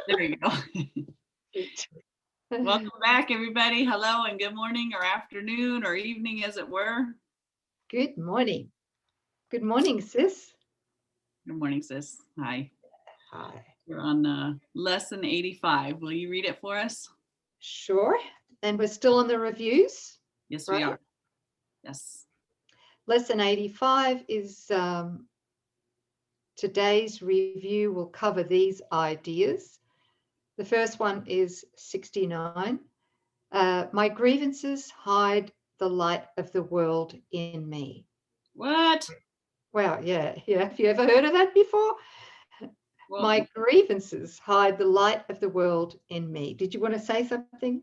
There you go. Welcome back, everybody. Hello and good morning or afternoon or evening, as it were. Good morning. Good morning, sis. Good morning, sis. Hi. Hi. We're on lesson 85. Will you read it for us? Sure. And we're still on the reviews. Yes, right? we are. Yes. Lesson 85 is today's review will cover these ideas. The first one is 69. My grievances hide the light of the world in me. What? Wow, yeah. Have you ever heard of that before? Well, My grievances hide the light of the world in me. Did you want to say something?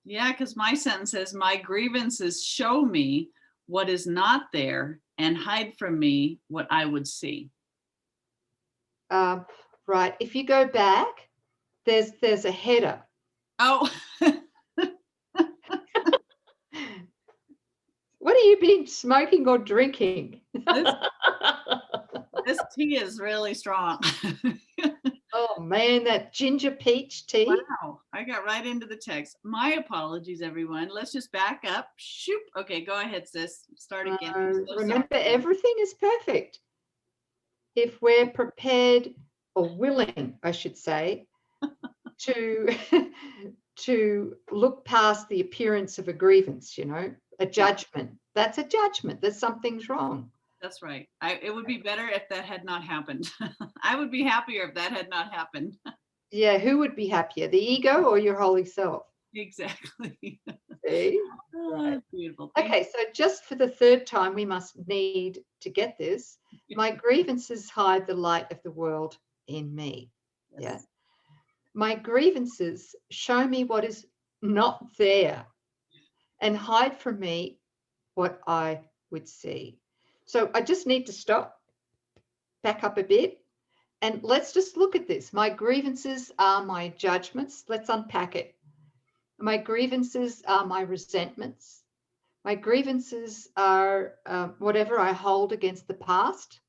yeah, because my sentence says, my grievances show me what is not there and hide from me what I would see. Right. If you go back, there's a header. Oh. What have you been smoking or drinking? This tea is really strong. Oh man, that ginger peach tea. Wow, I got right into the text. My apologies, everyone. Let's just back up. Shoop. Okay, go ahead, sis. Start again. So Remember, sorry. everything is perfect if we're prepared or willing, I should say, to to look past the appearance of a grievance. A judgment. That's a judgment that something's wrong. That's right. It would be better if that had not happened. I would be happier if that had not happened. Yeah, who would be happier, the ego or your holy self? Exactly. See? Right. Beautiful. Okay, so just for the third time, we must need to get this. My grievances hide the light of the world in me. Yes. Yeah. My grievances show me what is not there and hide from me what I would see. So I just need to stop, back up a bit, and let's just look at this. My grievances are my judgments. Let's unpack it. My grievances are my resentments. My grievances are whatever I hold against the past,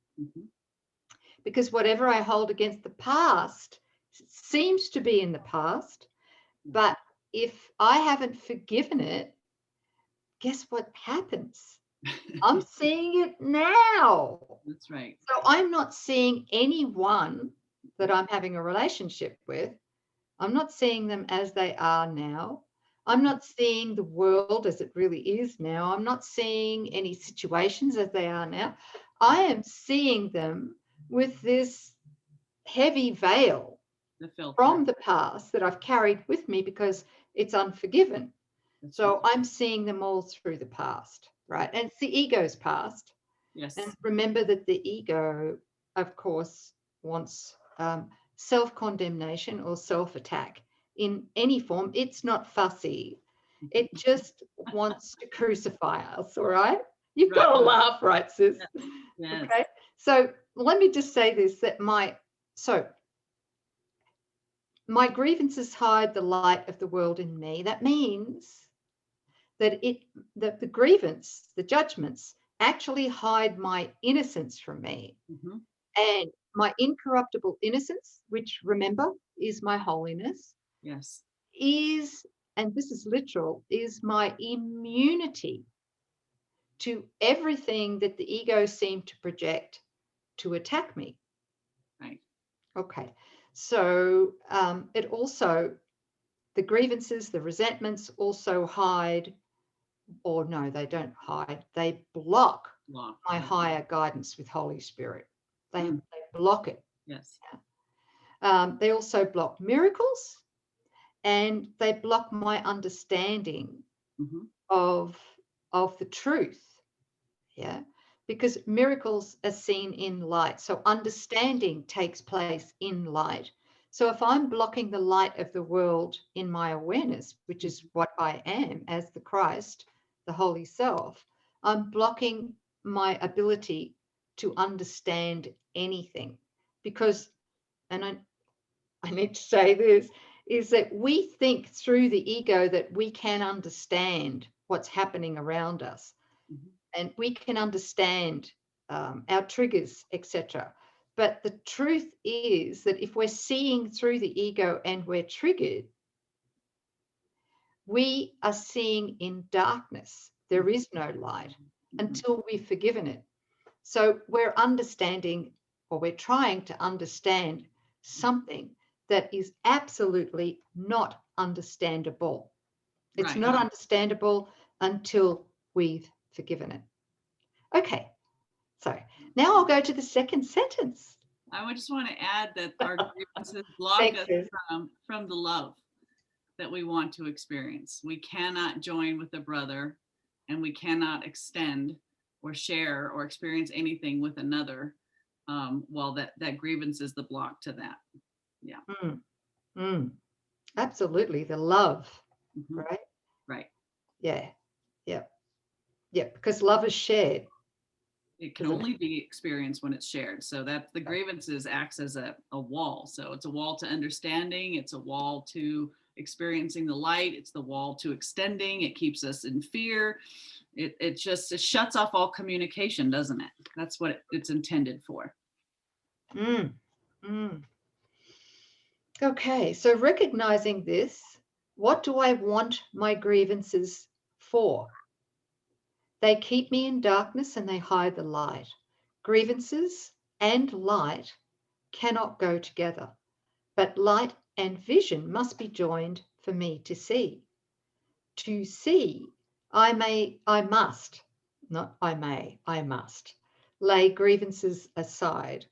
because whatever I hold against the past seems to be in the past. But if I haven't forgiven it, guess what happens? I'm seeing it now. That's right. So I'm not seeing anyone that I'm having a relationship with. I'm not seeing them as they are now. I'm not seeing the world as it really is now. I'm not seeing any situations as they are now. I am seeing them with this heavy veil from the past that I've carried with me because it's unforgiven. So I'm seeing them all through the past, right? And it's the ego's past. Yes. And remember that the ego, of course, wants self-condemnation or self-attack in any form. It's not fussy. It just wants to crucify us, all right? You've got to laugh, right, sis? Yes. Okay. So let me just say this, that my grievances hide the light of the world in me. That means that the grievance, the judgments, actually hide my innocence from me. And my incorruptible innocence, which remember is my holiness, yes, is, and this is literal, is my immunity to everything that the ego seemed to project to attack me. Right. Okay. So it also, the grievances, the resentments also hide, or no, they don't hide, they block my higher guidance with Holy Spirit. They block it. Yes. They also block miracles, and they block my understanding of the truth. Yeah. Because miracles are seen in light. So understanding takes place in light. So if I'm blocking the light of the world in my awareness, which is what I am as the Christ, the Holy Self, I'm blocking my ability to understand anything. Because, and I need to say this, is that we think through the ego that we can understand what's happening around us. And we can understand our triggers, etc. But the truth is that if we're seeing through the ego and we're triggered, we are seeing in darkness. There is no light until we've forgiven it. So we're understanding, or we're trying to understand something that is absolutely not understandable. It's Right. not understandable until we've forgiven it. Okay, so now I'll go to the second sentence. I just want to add that our grievances block Thank us you. from the love that we want to experience. We cannot join with a brother, and we cannot extend or share or experience anything with another while that grievance is the block to that. Yeah. Absolutely, the love, right? Right. Yeah, yeah, yeah, because love is shared. It can only be experienced when it's shared. So that the grievances acts as a wall. So it's a wall to understanding. It's a wall to experiencing the light. It's the wall to extending. It keeps us in fear. It shuts off all communication, doesn't it? That's what it's intended for. Okay, so recognizing this, what do I want my grievances for? They keep me in darkness and they hide the light. Grievances and light cannot go together, but light and vision must be joined for me to see. To see, I must lay grievances aside.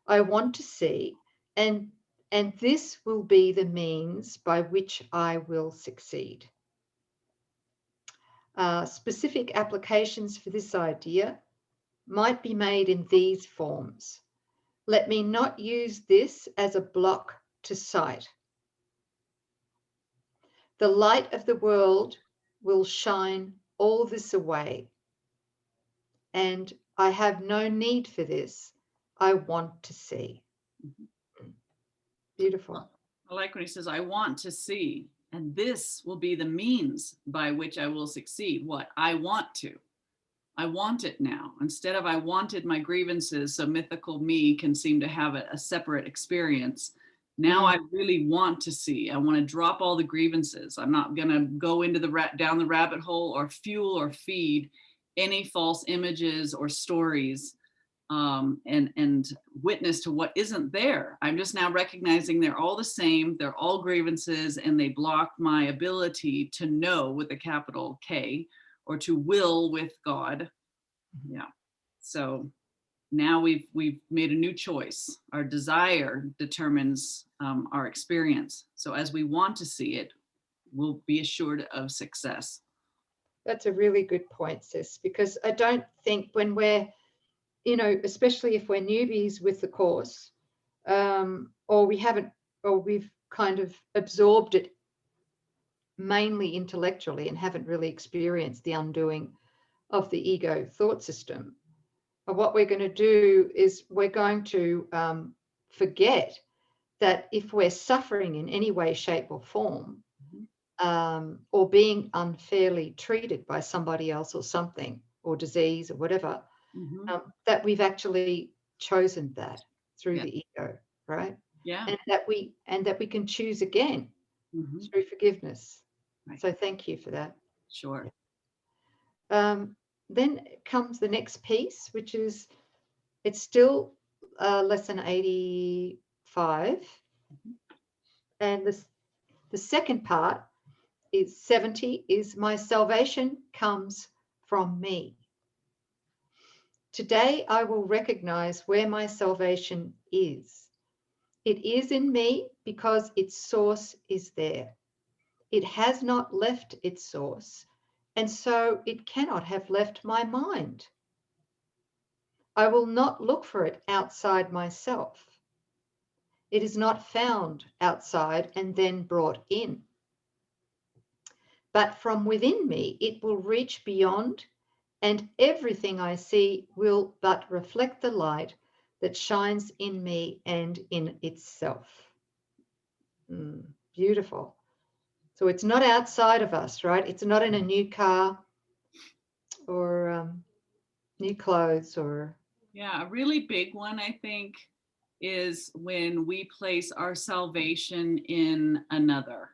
I want to see, and this will be the means by which I will succeed. Specific applications for this idea might be made in these forms. Let me not use this as a block to sight. The light of the world will shine all this away, and I have no need for this. I want to see. Beautiful. I like when he says, I want to see, and this will be the means by which I will succeed. What? I want to. I want it now. Instead of I wanted my grievances so mythical me can seem to have a separate experience. Now I really want to see. I want to drop all the grievances. I'm not going to go into down the rabbit hole or fuel or feed any false images or stories and witness to what isn't there. I'm just now recognizing they're all the same. They're all grievances, and they block my ability to know with a capital K, or to will with God. Yeah. So now we've made a new choice. Our desire determines our experience. So as we want to see it, we'll be assured of success. That's a really good point, sis, because I don't think when we're, especially if we're newbies with the course, or we've kind of absorbed it mainly intellectually and haven't really experienced the undoing of the ego thought system. But what we're going to do is we're going to forget that if we're suffering in any way, shape, or form, or being unfairly treated by somebody else or something, or disease or whatever, that we've actually chosen that through the ego, right? Yeah. And that we can choose again through forgiveness. Right. So thank you for that. Sure. Then comes the next piece, which is, it's still lesson 85. And the second part is 70, is my salvation comes from me. Today I will recognize where my salvation is. It is in me because its source is there. It has not left its source, and so it cannot have left my mind. I will not look for it outside myself. It is not found outside and then brought in. But from within me, it will reach beyond, and everything I see will but reflect the light that shines in me and in itself. Beautiful. So it's not outside of us, right? It's not in a new car or new clothes or. Yeah, a really big one, I think, is when we place our salvation in another.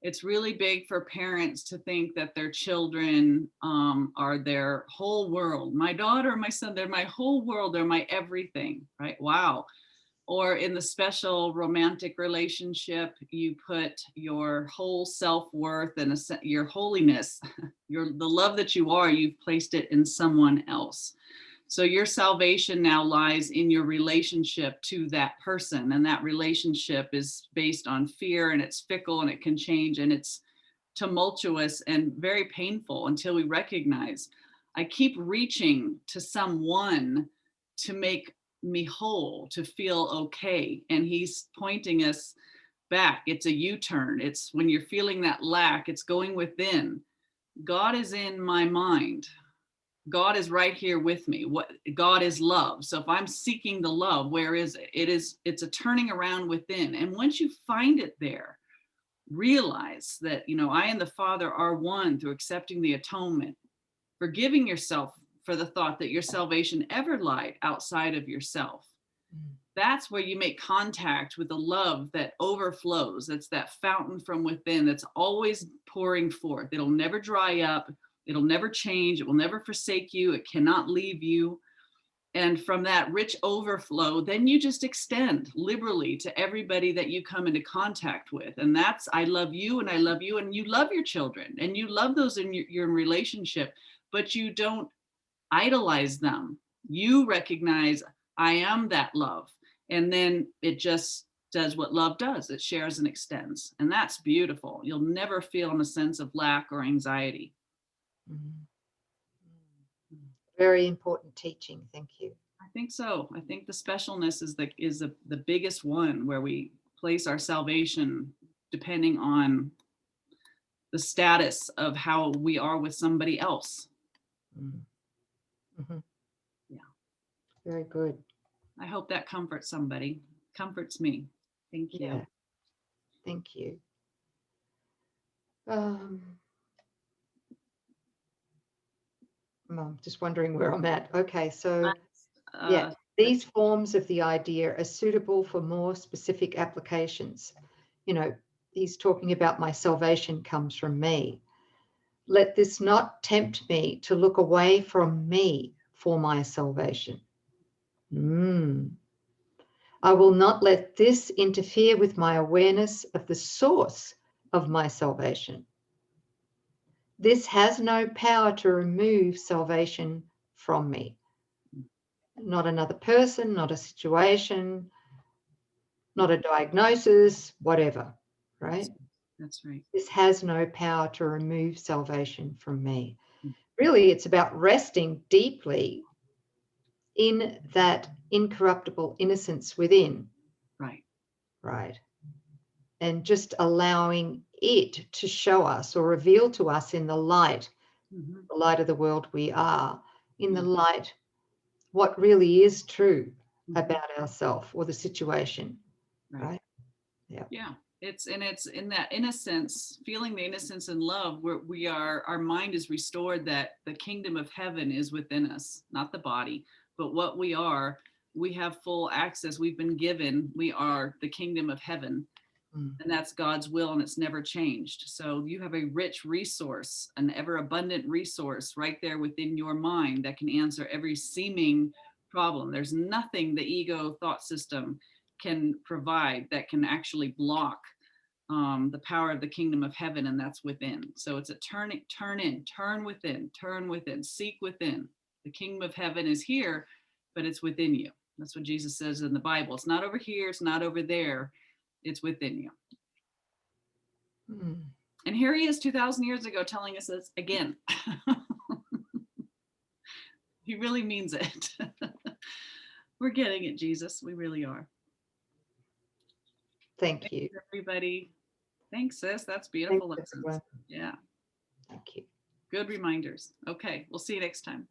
It's really big for parents to think that their children are their whole world. My daughter, my son, they're my whole world, they're my everything, right? Wow. Or in the special romantic relationship, you put your whole self-worth and your holiness, the love that you are, you've placed it in someone else. So your salvation now lies in your relationship to that person. And that relationship is based on fear, and it's fickle, and it can change, and it's tumultuous and very painful until we recognize I keep reaching to someone to make me whole, to feel okay. And he's pointing us back. It's a U-turn. It's when you're feeling that lack, it's going within. God is in my mind. God is right here with me. What God is love. So if I'm seeking the love, where is it? It's a turning around within. And once you find it there, realize that, I and the Father are one through accepting the atonement, forgiving yourself for the thought that your salvation ever lied outside of yourself. That's where you make contact with the love that overflows. That's that fountain from within that's always pouring forth. It'll never dry up. It'll never change. It will never forsake you. It cannot leave you. And from that rich overflow, then you just extend liberally to everybody that you come into contact with. And that's, I love you, and I love you, and you love your children, and you love those in your relationship, but you don't idolize them. You recognize, I am that love. And then it just does what love does. It shares and extends. And that's beautiful. You'll never feel a sense of lack or anxiety. Very important teaching. Thank you. I think so. I think the specialness is the biggest one, where we place our salvation depending on the status of how we are with somebody else. Mm-hmm. Yeah. Very good. I hope that comforts somebody. Comforts me. Thank you. Yeah. Thank you. I'm just wondering where I'm at. Okay, so these forms of the idea are suitable for more specific applications. He's talking about my salvation comes from me. Let this not tempt me to look away from me for my salvation. I will not let this interfere with my awareness of the source of my salvation. This has no power to remove salvation from me. Not another person, not a situation, not a diagnosis, whatever, right? That's right. This has no power to remove salvation from me. Really, it's about resting deeply in that incorruptible innocence within. Right. Right. And just allowing it to show us or reveal to us in the light of the world we are, in the light, what really is true about ourselves or the situation. Right. Yeah. Yeah. It's in that innocence, feeling the innocence and love, where our mind is restored, that the kingdom of heaven is within us, not the body, but what we are. We have full access. We've been given, we are the kingdom of heaven. And that's God's will, and it's never changed. So you have a rich resource, an ever abundant resource right there within your mind that can answer every seeming problem. There's nothing the ego thought system can provide that can actually block the power of the kingdom of heaven, and that's within. So it's a turn within, seek within. The kingdom of heaven is here, but it's within you. That's what Jesus says in the Bible. It's not over here, it's not over there, it's within you. And here he is 2,000 years ago telling us this again. He really means it. We're getting it, Jesus. We really are. Thank you, everybody. Thanks, sis. That's beautiful lessons. Yeah. Thank you. Good reminders. Okay, we'll see you next time.